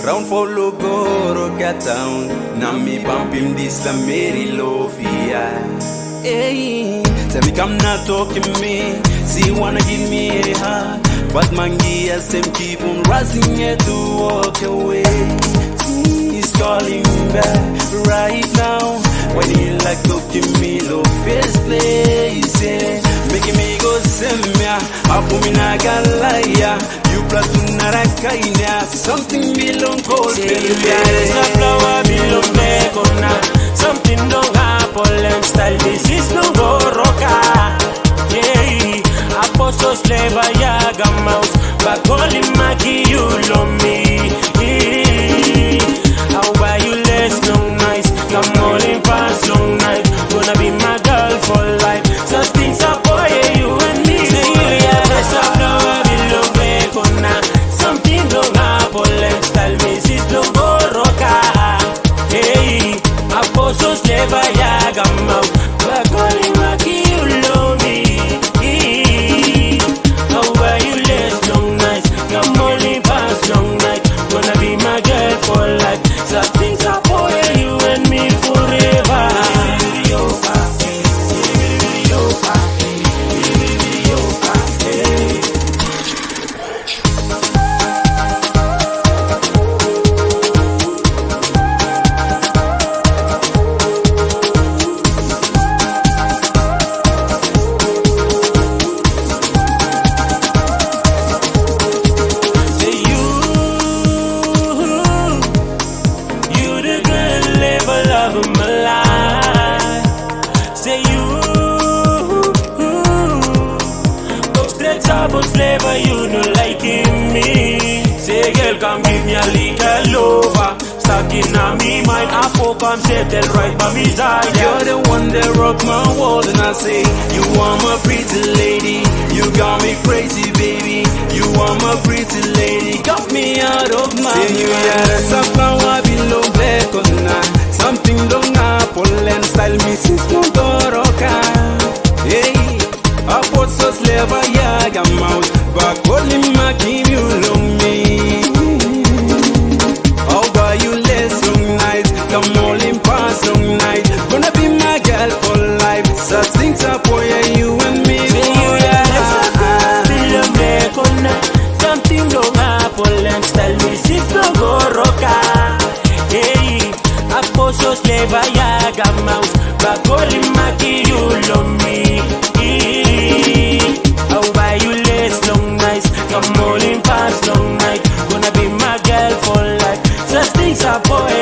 Round for Blo Goroka town. Now me bump him this la Mary Lofia. Hey, tell me come not talking me. See wanna give me a heart, but mangi has them keep on rising here to walk away. He's calling back right now. Why do you like to give me low first place? Yeah, making me go send me. Apu me na galaya. You plus to narakainya. Something belong cold. There's a flower below Megona. Something don't happen. Style this is Blo Goroka. Yeah, Apostle slave a yaga mouse. But calling Maki, you love me. How are you less long nights? Come all in past long night. Gonna be my girl for life. Such things are boy, you and me. There's a flower below Megona. Something don't happen. Style this is Blo Goroka. Hey, Apostle slave a yaga mouse. But calling Maki, you love me. How are you less long nights? Come all in past long night. Gonna be my girl for life. Such things are for you and me forever. Of my life, say you go straight up on flavor, you know liking me. Say girl, come give me a little over. Stuck in a me mind, I folk come settle right by me side. You're the one that rock my world, and I say you are my pretty lady. You got me crazy, baby. You are my pretty lady. Got me out of my mind. You are a sunflower below Megona. Something don't happen, and style Mrs. Blo Goroka. Hey, I put so slave a yaga mouse, but calling my give you love me. How about you less long nights? Come all in past long night. Gonna be my girl for life. Such things are for you and me. Something don't happen, and style Mrs. Blo Goroka. Hey, Apostle slave a yaga mouse, but calling Maki, you love me. How about you less long nights? Come all in past long night. Gonna be my girl for life. Such things are boy.